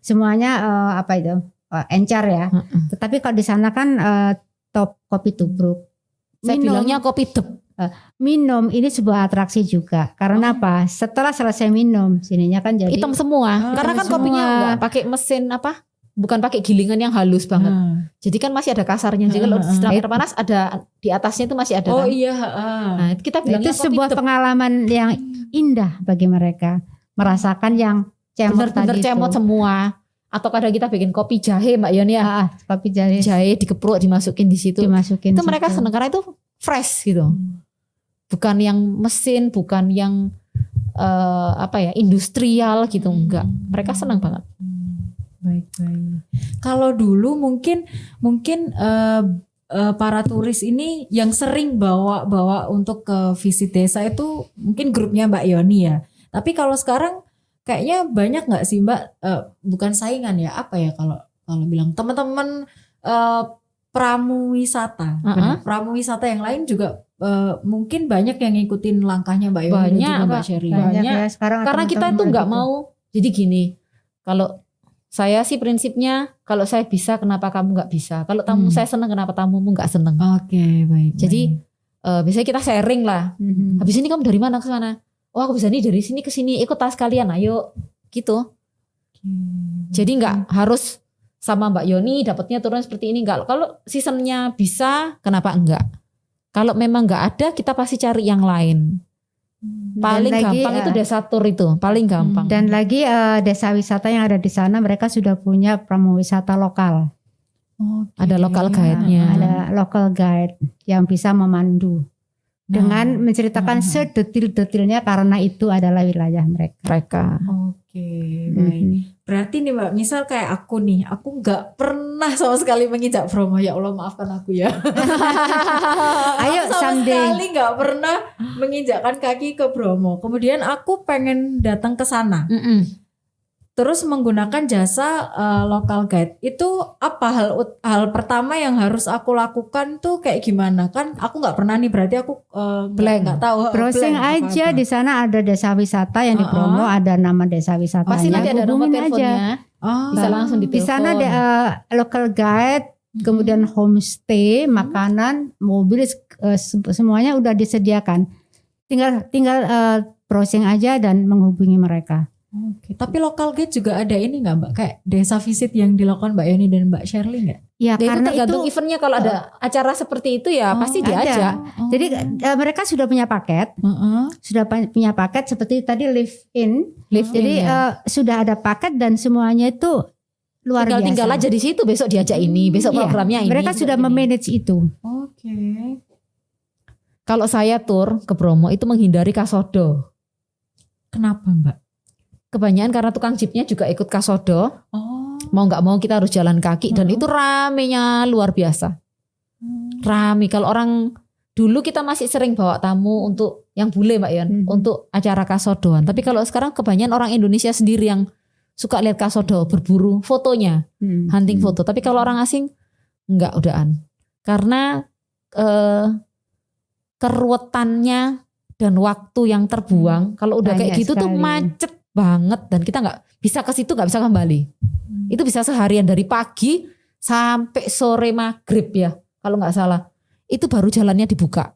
Semuanya apa itu? Encer ya. Tetapi kalau di sana kan top kopi tubruk. Saya bilangnya kopi dep. Minum ini sebuah atraksi juga. Karena apa? Setelah selesai minum, sininya kan jadi Hitam semua. Karena kan kopinya enggak pakai mesin apa? Bukan pakai gilingan yang halus banget. Jadi kan masih ada kasarnya. Jadi kalau setelah air panas ada di atasnya itu masih ada. Oh kan? iya. Nah, kita bilangnya itu sebuah pengalaman yang indah bagi mereka. Merasakan yang cemot bener-bener tadi cemot itu. semua. Atau kadang kita bikin kopi jahe Mbak Yon ya. Kopi jahe Jahe dikepruk dimasukin di situ. dimasukin Itu mereka situ. seneng karena itu fresh gitu. Bukan yang mesin, bukan yang industrial gitu, enggak. Mereka senang banget. Baik. Kalau dulu mungkin para turis ini yang sering bawa untuk ke visit desa itu mungkin grupnya Mbak Yoni ya. Tapi kalau sekarang kayaknya banyak nggak sih Mbak? Bukan saingan ya, apa ya kalau bilang teman-teman pramu wisata, pramu wisata yang lain juga mungkin banyak yang ngikutin langkahnya Mbak Yoni dan juga Mbak Sherly. Banyak Banyak. ya sekarang. Karena kita itu nggak mau. Jadi gini, kalau saya sih prinsipnya kalau saya bisa kenapa kamu nggak bisa? Kalau tamu saya seneng kenapa tamumu nggak seneng? Oke, baik. Jadi biasanya kita sharing lah. Habis ini kamu dari mana ke sana? Oh aku bisa nih dari sini ke sini, ikut tas kalian, ayo gitu. Jadi nggak harus sama Mbak Yoni dapatnya turun seperti ini, enggak. Kalau seasonnya bisa, kenapa enggak? Kalau memang nggak ada, kita pasti cari yang lain. Paling gampang itu desa tur itu, paling gampang. Dan lagi desa wisata yang ada di sana mereka sudah punya pramu wisata lokal. Ada lokal guide-nya. Ada local guide yang bisa memandu dengan menceritakan sedetil-detilnya karena itu adalah wilayah mereka. Oke, baik. Berarti nih Mbak, misal kayak aku nih, aku nggak pernah sama sekali menginjak Bromo, ya Allah maafkan aku ya. Ayo sama someday. sekali nggak pernah menginjakkan kaki ke Bromo. Kemudian aku pengen datang ke sana. Terus menggunakan jasa local guide. Itu apa hal pertama yang harus aku lakukan tuh kayak gimana? Kan aku nggak pernah nih, berarti aku nggak tahu. Browsing aja di sana ada desa wisata yang di Bromo, ada nama desa wisatanya. Pasti nanti ada nomor teleponnya. Bisa langsung ditelepon. Di sana ada local guide, kemudian homestay, makanan, mobil, semuanya udah disediakan. Tinggal browsing aja dan menghubungi mereka. Oke. Tapi local guide juga ada ini nggak Mbak? Kayak desa visit yang dilakukan Mbak Yoni dan Mbak Sherly nggak? Ya, Itu karena tergantung eventnya, kalau ada acara seperti itu ya pasti diajak. Jadi mereka sudah punya paket, punya paket seperti tadi live in. Jadi sudah ada paket dan semuanya itu luar biasa. Tinggal aja di situ, besok diajak ini, besok programnya ini. Mereka sudah memanage itu. Oke. Kalau saya tur ke Bromo itu menghindari kasodo. Kenapa Mbak? Kebanyakan karena tukang jeepnya juga ikut kasodo. Mau nggak mau kita harus jalan kaki dan itu ramenya luar biasa. Rame. Kalau orang dulu kita masih sering bawa tamu untuk yang bule Mbak Yon, untuk acara kasodoan. Tapi kalau sekarang kebanyakan orang Indonesia sendiri yang suka lihat kasodo, berburu fotonya, hunting foto. Tapi kalau orang asing enggak udahan. Karena keruwetannya dan waktu yang terbuang kalau udah kayak gitu tuh macet banget dan kita nggak bisa ke situ, nggak bisa kembali. Itu bisa seharian dari pagi sampai sore maghrib ya kalau nggak salah. itu baru jalannya dibuka.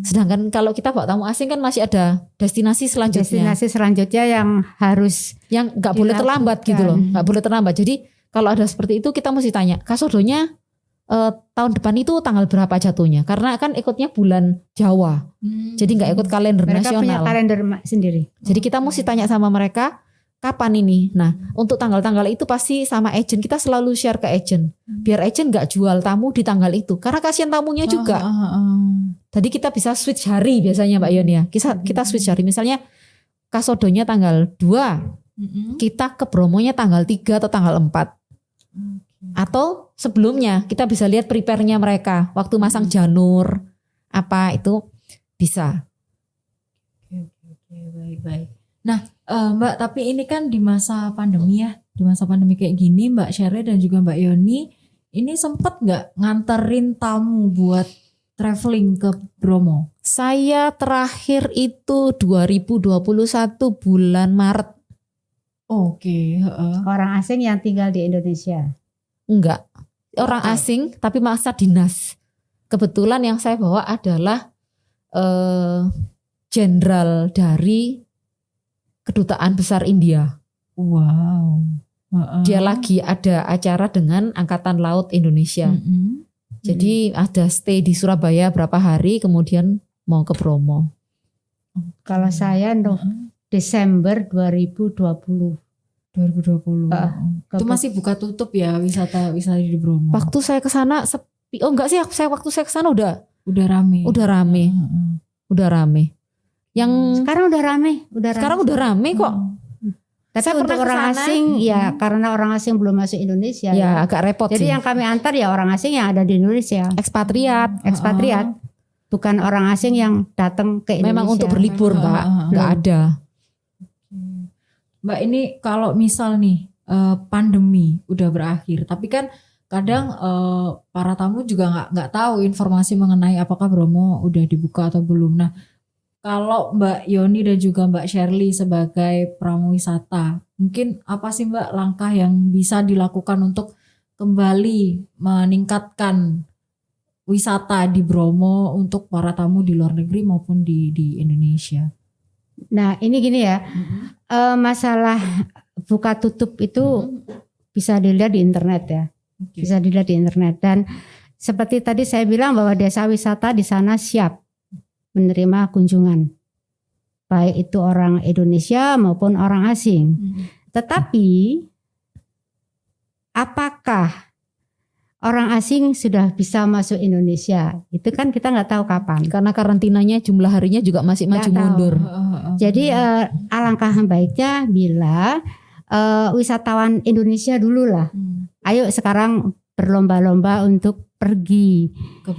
Sedangkan kalau kita bawa tamu asing kan masih ada destinasi selanjutnya. Destinasi selanjutnya yang harus Yang nggak boleh terlambat gitu loh, nggak boleh terlambat. Jadi kalau ada seperti itu kita mesti tanya, kasodonya tahun depan itu tanggal berapa jatuhnya? Karena kan ikutnya bulan Jawa, jadi nggak ikut kalender mereka nasional. punya kalender sendiri. Jadi kita mesti tanya sama mereka kapan ini. Nah untuk tanggal-tanggal itu pasti sama agent kita selalu share ke agent, biar agent nggak jual tamu di tanggal itu, karena kasihan tamunya juga. Jadi kita bisa switch hari biasanya Mbak Yoni ya. Kita switch hari. Misalnya kasodonya tanggal 2, kita ke Bromonya tanggal 3 atau tanggal 4. Atau sebelumnya kita bisa lihat prepare-nya mereka. Waktu masang janur apa itu bisa. Oke, baik. Nah Mbak, tapi ini kan di masa pandemi ya. Di masa pandemi kayak gini Mbak Sherry dan juga Mbak Yoni ini sempet gak nganterin tamu buat traveling ke Bromo? Saya terakhir itu 2021 bulan Maret. Oke. Orang asing yang tinggal di Indonesia. Enggak, orang asing tapi masa dinas. Kebetulan yang saya bawa adalah jenderal dari Kedutaan Besar India. Wow. Dia lagi ada acara dengan Angkatan Laut Indonesia. Jadi ada stay di Surabaya berapa hari, kemudian mau ke Bromo. Kalau saya Desember 2020. 2020. Itu masih buka tutup ya wisata di Bromo. Waktu saya ke sana sepi. Oh enggak sih, waktu saya ke sana udah rame. Udah rame. Yang Sekarang udah rame. Sekarang udah rame kok. Tapi Saya untuk pernah orang kesana. asing ya karena orang asing belum masuk Indonesia. Ya agak repot Jadi sih. yang kami antar ya orang asing yang ada di Indonesia. Ekspatriat. Bukan orang asing yang datang ke Indonesia. Memang untuk berlibur Mbak, nggak ada. Mbak, ini kalau misal nih pandemi udah berakhir, tapi kan kadang para tamu juga nggak tahu informasi mengenai apakah Bromo udah dibuka atau belum. Nah, kalau Mbak Yoni dan juga Mbak Shirley sebagai pramuwisata, mungkin apa sih Mbak langkah yang bisa dilakukan untuk kembali meningkatkan wisata di Bromo untuk para tamu di luar negeri maupun di Indonesia? Nah ini gini ya, masalah buka tutup itu bisa dilihat di internet ya, bisa dilihat di internet. Dan seperti tadi saya bilang bahwa desa wisata di sana siap menerima kunjungan, baik itu orang Indonesia maupun orang asing. Tetapi apakah orang asing sudah bisa masuk Indonesia? Itu kan kita nggak tahu kapan. Karena karantinanya jumlah harinya juga masih maju mundur. Jadi alangkah baiknya bila wisatawan Indonesia dulu lah. Ayo sekarang berlomba-lomba untuk pergi ke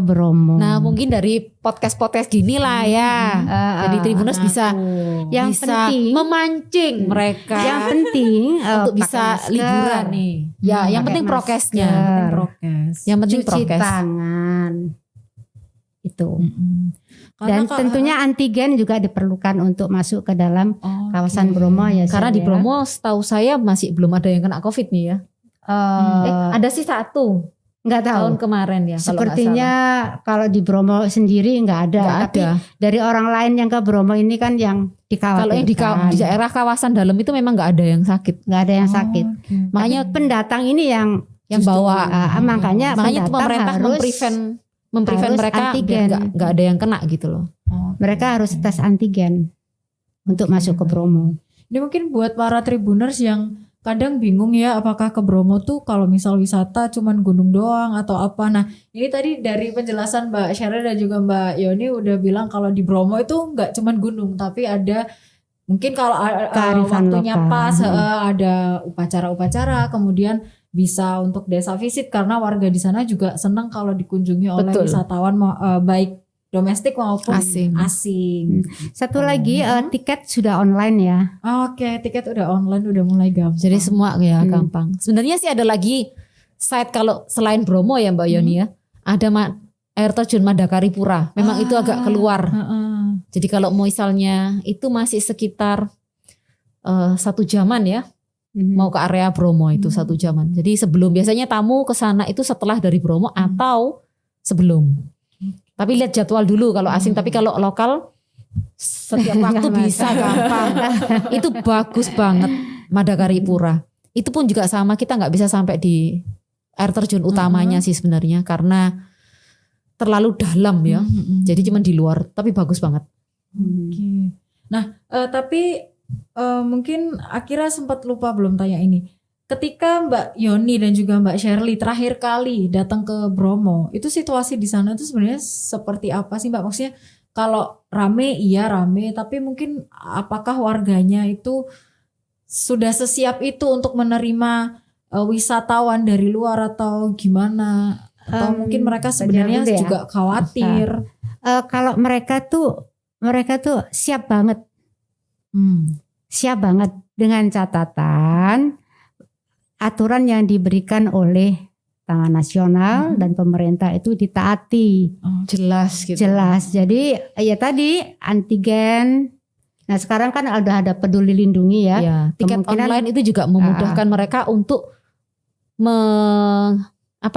Bromo. Nah mungkin dari podcast-podcast gini lah ya. Jadi Tribuners bisa penting memancing mereka. Yang penting untuk bisa liburan nih. Ya, yang penting prokesnya. Yang penting cuci prokes. tangan. Itu. Dan tentunya antigen juga diperlukan untuk masuk ke dalam kawasan Bromo ya. Karena di Bromo setahu saya masih belum ada yang kena COVID nih ya. Ada sih satu. Nggak tahu. Tahun kemarin ya. Sepertinya kalau di Bromo sendiri nggak ada. Tapi dari orang lain yang ke Bromo ini kan yang dikhawatirkan. Kalau yang di daerah kawasan dalam itu memang nggak ada yang sakit. Nggak ada yang sakit. Makanya pendatang ini yang bawa. Makanya pemerintah harus memprevent mereka biar nggak ada yang kena gitu loh. Mereka harus tes antigen untuk masuk ke Bromo. Ini mungkin buat para Tribuners yang kadang bingung ya apakah ke Bromo tuh kalau misal wisata cuman gunung doang atau apa. Nah ini tadi dari penjelasan Mbak Shirley dan juga Mbak Yoni udah bilang kalau di Bromo itu nggak cuman gunung tapi ada mungkin kalau waktunya lokal. Pas ada upacara-upacara, kemudian bisa untuk desa visit karena warga di sana juga senang kalau dikunjungi oleh wisatawan baik domestik maupun asing. Satu lagi tiket sudah online ya. Oke, tiket udah online, udah mulai gampang. Jadi semua ya gampang. Sebenarnya sih ada lagi site kalau selain Bromo ya Mbak Yoni ya. Ada air terjun Madakaripura. Memang itu agak keluar. Jadi kalau misalnya itu masih sekitar 1 jaman ya. Mau ke area Bromo itu 1 jaman. Jadi sebelum biasanya tamu ke sana itu setelah dari Bromo atau sebelum. Tapi lihat jadwal dulu kalau asing, tapi kalau lokal setiap waktu bisa gampang. Itu bagus banget Madakaripura. Itu pun juga sama, kita nggak bisa sampai di air terjun utamanya sih sebenarnya karena terlalu dalam ya. Jadi cuma di luar, tapi bagus banget. Oke. Nah, tapi mungkin Akira sempat lupa belum tanya ini. Ketika Mbak Yoni dan juga Mbak Shirley terakhir kali datang ke Bromo, itu situasi di sana itu sebenarnya seperti apa sih Mbak? Maksudnya kalau rame, iya rame, tapi mungkin apakah warganya itu sudah sesiap itu untuk menerima wisatawan dari luar atau gimana? Atau mungkin mereka sebenarnya juga khawatir. Kalau mereka tuh siap banget. Siap banget dengan catatan aturan yang diberikan oleh Taman Nasional dan pemerintah itu ditaati. Jelas gitu. Jelas. Jadi ya tadi antigen. Nah sekarang kan udah ada Peduli Lindungi ya. Ya, tiket online itu juga memudahkan mereka untuk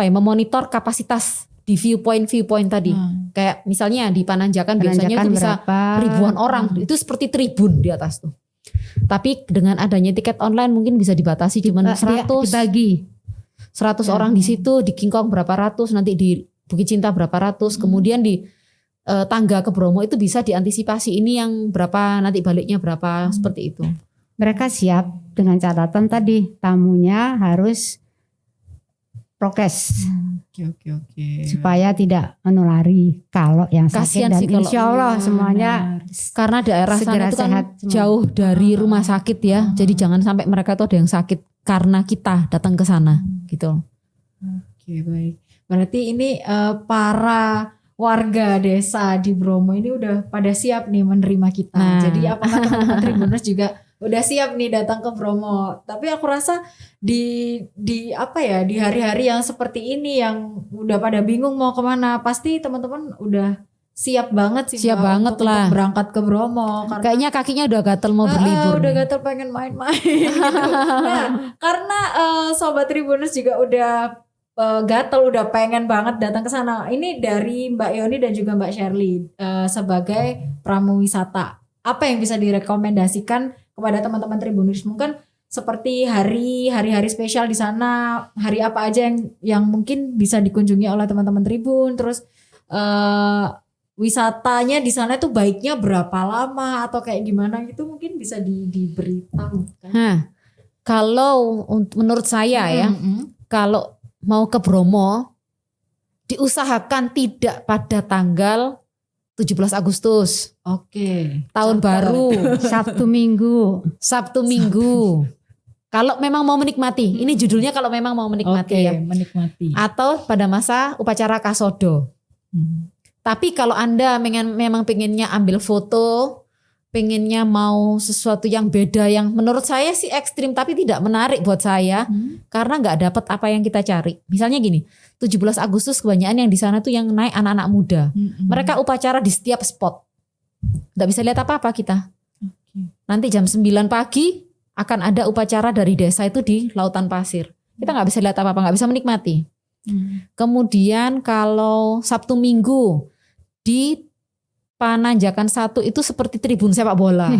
memonitor kapasitas di viewpoint tadi. Kayak misalnya di Pananjakan biasanya itu bisa ribuan orang. Itu seperti tribun di atas tuh. Tapi dengan adanya tiket online mungkin bisa dibatasi cuma 100 dibagi. 100 orang di situ, di King Kong berapa ratus, nanti di Bukit Cinta berapa ratus, kemudian di tangga ke Bromo itu bisa diantisipasi ini yang berapa, nanti baliknya berapa, seperti itu. Mereka siap dengan catatan tadi tamunya harus prokes. Oke. Supaya tidak menulari kalau yang sakit. Kasian dan sih kalau insya Allah semuanya karena daerah sana itu kan jauh dari rumah sakit ya. Jadi jangan sampai mereka tuh ada yang sakit karena kita datang ke sana gitu. Oke, baik. Berarti ini para warga desa di Bromo ini udah pada siap nih menerima kita. Jadi apakah teman-teman Tribuners juga udah siap nih datang ke Bromo? Tapi aku rasa di hari-hari yang seperti ini yang udah pada bingung mau kemana, pasti teman-teman udah siap banget sih. Siap banget untuk lah berangkat ke Bromo. Kayaknya kakinya udah gatel mau berlibur. Udah gatel pengen main-main. Gitu. Nah, karena Sobat Tribuners juga udah gatel, udah pengen banget datang ke sana. Ini dari Mbak Yoni dan juga Mbak Shirley sebagai pramu wisata. Apa yang bisa direkomendasikan kepada teman-teman Tribuners? Mungkin seperti hari-hari spesial di sana, hari apa aja yang mungkin bisa dikunjungi oleh teman-teman Tribun, terus wisatanya di sana itu baiknya berapa lama atau kayak gimana gitu, mungkin bisa diberitahu. Kalau menurut saya ya, kalau mau ke Bromo diusahakan tidak pada tanggal 17 Agustus. Oke. Tahun baru. Sabtu Minggu. Kalau memang mau menikmati. Ini judulnya kalau memang mau menikmati ya. Menikmati. Atau pada masa upacara Kasodo. Tapi kalau Anda memang pengennya ambil foto, pengennya mau sesuatu yang beda, yang menurut saya sih ekstrim tapi tidak menarik buat saya, karena nggak dapat apa yang kita cari. Misalnya gini, 17 Agustus kebanyakan yang di sana tuh yang naik anak-anak muda. Mereka upacara di setiap spot. Nggak bisa lihat apa-apa kita. Nanti jam 9 pagi akan ada upacara dari desa itu di Lautan Pasir. Kita nggak bisa lihat apa-apa, nggak bisa menikmati. Kemudian kalau Sabtu Minggu di Pananjakan 1 itu seperti tribun sepak bola.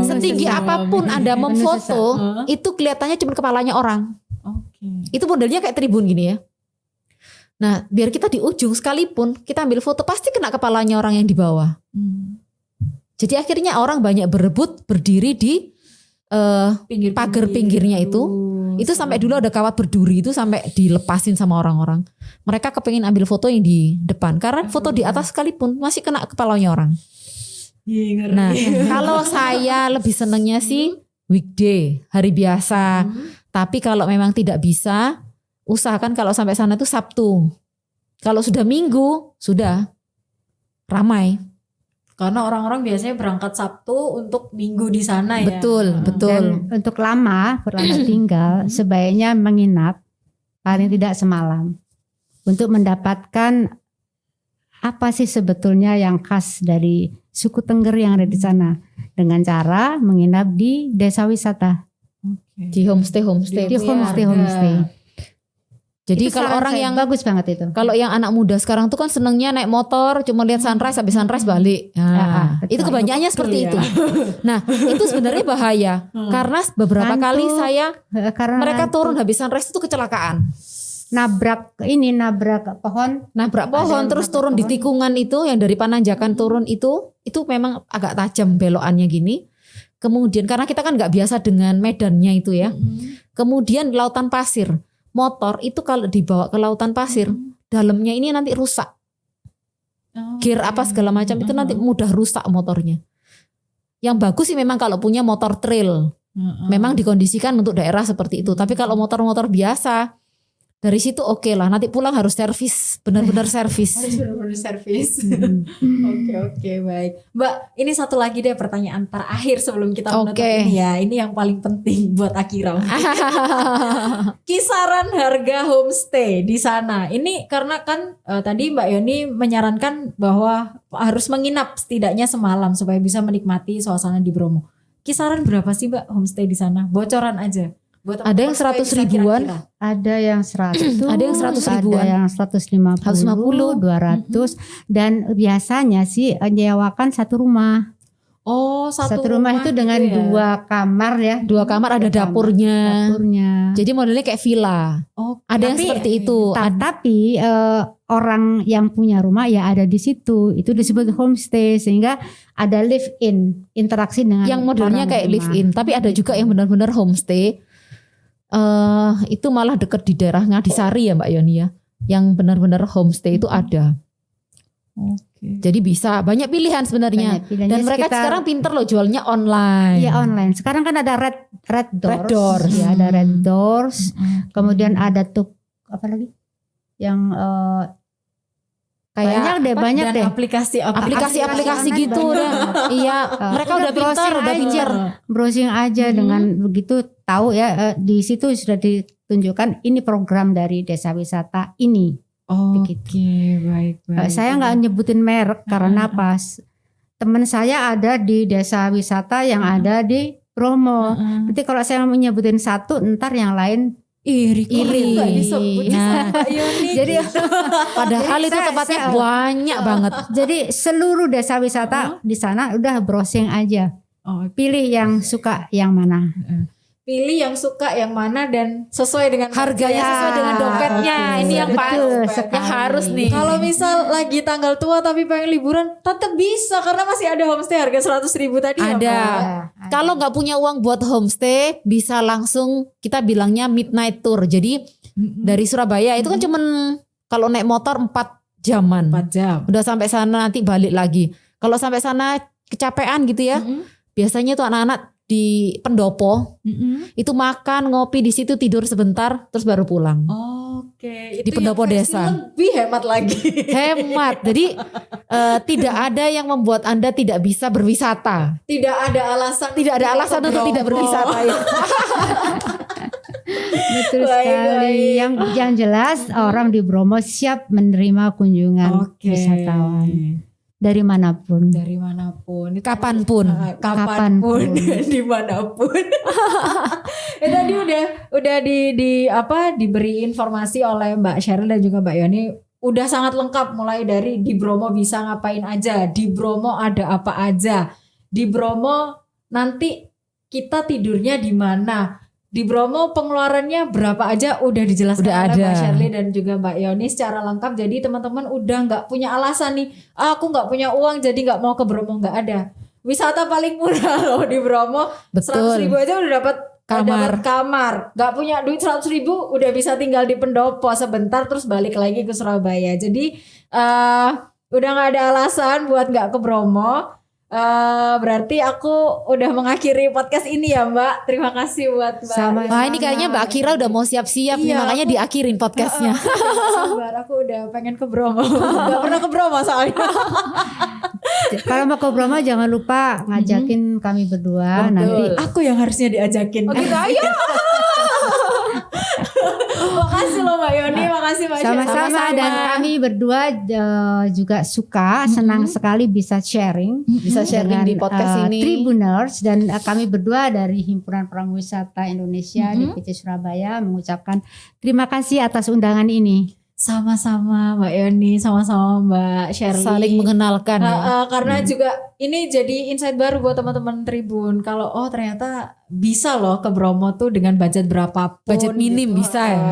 Setinggi apapun Anda memfoto, itu kelihatannya cuma kepalanya orang. Itu modelnya kayak tribun gini ya. Nah, biar kita di ujung sekalipun kita ambil foto, pasti kena kepalanya orang yang di bawah. Jadi akhirnya orang banyak berebut berdiri di pagar pinggirnya itu. Itu sampai dulu ada kawat berduri itu sampai dilepasin sama orang-orang. Mereka kepengin ambil foto yang di depan. Karena foto di atas sekalipun masih kena kepalanya orang. Nah, kalau saya lebih senengnya sih weekday, hari biasa. Tapi kalau memang tidak bisa, usahakan kalau sampai sana itu Sabtu. Kalau sudah Minggu, sudah ramai. Karena orang-orang biasanya berangkat Sabtu untuk Minggu di sana ya. Betul. Dan untuk berlama tinggal sebaiknya menginap paling tidak semalam untuk mendapatkan apa sih sebetulnya yang khas dari suku Tengger yang ada di sana dengan cara menginap di desa wisata. Di homestay. Di homestay. Jadi Itu kalau saran orang saya, yang bagus banget itu. kalau yang anak muda sekarang tuh kan senengnya naik motor cuma lihat sunrise habis sunrise balik. Nah, betul. itu kebanyakannya seperti ya. itu. Nah, itu sebenarnya bahaya karena beberapa Ngantuk. kali saya Karena mereka turun habis sunrise itu kecelakaan. nabrak pohon. Nabrak pohon Ada terus nabrak turun di pohon. tikungan itu yang dari Pananjakan turun itu memang agak tajam belokannya gini. Kemudian karena kita kan nggak biasa dengan medannya itu ya. Kemudian lautan pasir. Motor itu kalau dibawa ke lautan pasir, dalamnya ini nanti rusak. Gear apa segala macam itu nanti mudah rusak motornya. Yang bagus sih memang kalau punya motor trail. Memang dikondisikan untuk daerah seperti itu. Tapi kalau motor-motor biasa, dari situ oke lah. Nanti pulang harus servis, benar-benar servis. Harus benar-benar servis. Oke, baik. Mbak, ini satu lagi deh pertanyaan terakhir sebelum kita menutup ini ya. Ini yang paling penting buat Akira. Kisaran harga homestay di sana. Ini karena kan tadi Mbak Yoni menyarankan bahwa harus menginap setidaknya semalam supaya bisa menikmati suasana di Bromo. Kisaran berapa sih Mbak homestay di sana? Bocoran aja. Ada yang 100 ribuan, ada yang 100, ada yang 100 ribuan, ada yang 150, 200, dan biasanya sih menyewakan satu rumah. Oh, satu rumah itu dengan gitu ya? 2 kamar ya. 2 kamar ada dapurnya. Jadi modelnya kayak villa. Oh, Ada yang seperti itu. Tapi orang yang punya rumah ya ada di situ. Itu disebut homestay sehingga ada live in, interaksi dengan Yang modelnya orang kayak rumah. live in, tapi ada juga yang benar-benar homestay. Itu malah deket di daerah Ngadisari ya Mbak Yoni ya. Yang benar-benar homestay itu ada. Jadi bisa banyak pilihan sebenarnya. Dan mereka sekarang pinter loh jualnya online. Iya online. Sekarang kan ada red doors. Red doors. Ya, ada red doors. Kemudian ada tuh apa lagi? Yang banyak deh. Aplikasi gitu udah. Iya, mereka udah pintar, browsing aja dengan begitu tahu ya di situ sudah ditunjukkan ini program dari desa wisata ini. Oke, baik. Saya nggak nyebutin merek karena pas teman saya ada di desa wisata yang ada di Bromo. Nanti kalau saya menyebutin satu, ntar yang lain iri. Nggak disebut Nah, Mbak Yoni. Jadi padahal itu tempatnya banyak banget. Jadi seluruh desa wisata di sana udah browsing aja. Pilih yang suka yang mana. Pilih yang suka yang mana dan sesuai dengan harganya, sesuai dengan dompetnya. Ini yang yang harus nih. Kalau misal lagi tanggal tua tapi pengen liburan, tetap bisa karena masih ada homestay harga 100 ribu tadi. Ada. Kalau nggak punya uang buat homestay, bisa langsung kita bilangnya midnight tour. Jadi dari Surabaya itu kan cuman kalau naik motor 4 jaman. 4 jam. Udah sampai sana nanti balik lagi. Kalau sampai sana kecapean gitu ya. Biasanya tuh anak-anak di pendopo itu makan ngopi di situ tidur sebentar terus baru pulang. Oke, di pendopo desa. Lebih hemat lagi. Hemat. Jadi tidak ada yang membuat Anda tidak bisa berwisata. Tidak ada alasan untuk tidak berwisata. Betul sekali. Yang jelas orang di Bromo siap menerima kunjungan wisatawan. Dari manapun. Kapanpun. Dimanapun. Tadi udah diberi informasi oleh Mbak Sheryl dan juga Mbak Yoni. Udah sangat lengkap mulai dari di Bromo bisa ngapain aja, di Bromo ada apa aja, di Bromo nanti kita tidurnya di mana. Di Bromo pengeluarannya berapa aja udah dijelaskan oleh Mbak Sheryl dan juga Mbak Yoni secara lengkap. Jadi teman-teman udah nggak punya alasan nih, aku nggak punya uang jadi nggak mau ke Bromo, nggak ada. Wisata paling murah loh di Bromo. 100 ribu aja udah dapat kamar. Nggak punya duit 100 ribu udah bisa tinggal di pendopo sebentar terus balik lagi ke Surabaya. Jadi udah nggak ada alasan buat nggak ke Bromo. Berarti aku udah mengakhiri podcast ini ya Mbak. Terima kasih buat Mbak. Wah ini kayaknya Mbak Akira udah mau siap-siap nih, makanya diakhirin podcastnya. Sabar, aku udah pengen ke Bromo. Gak pernah ke Bromo soalnya. Kalau mau ke Bromo jangan lupa ngajakin kami berdua. Nanti aku yang harusnya diajakin. Gitu ayo. Makasih loh Mbak Mbak Yoni, makasih Mbak Shirley. Sama-sama, dan kami berdua juga suka, senang sekali bisa sharing. Bisa sharing dengan, di podcast ini. Tribuners, dan kami berdua dari Himpunan Pramuwisata Indonesia di PT Surabaya mengucapkan terima kasih atas undangan ini. Sama-sama Mbak Yoni, sama-sama Mbak Shirley. Saling mengenalkan ya. Karena juga ini jadi insight baru buat teman-teman Tribun. Kalau ternyata bisa loh ke Bromo tuh dengan budget berapapun. Budget minim bisa ya.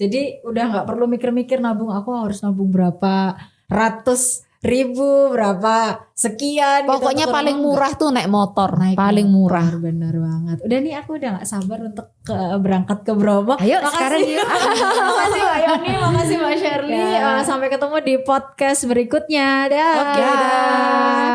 Jadi udah nggak perlu mikir-mikir nabung, aku harus nabung berapa ratus ribu, berapa sekian. Pokoknya gitu, paling murah tuh naik motor, paling motor, murah. bener banget. Udah nih aku udah nggak sabar untuk berangkat ke Bromo. Ayo sekarang yuk. Makasih Mbak Yoni, makasih Mbak Shirley. Sampai ketemu di podcast berikutnya. Dah. Oke, dah.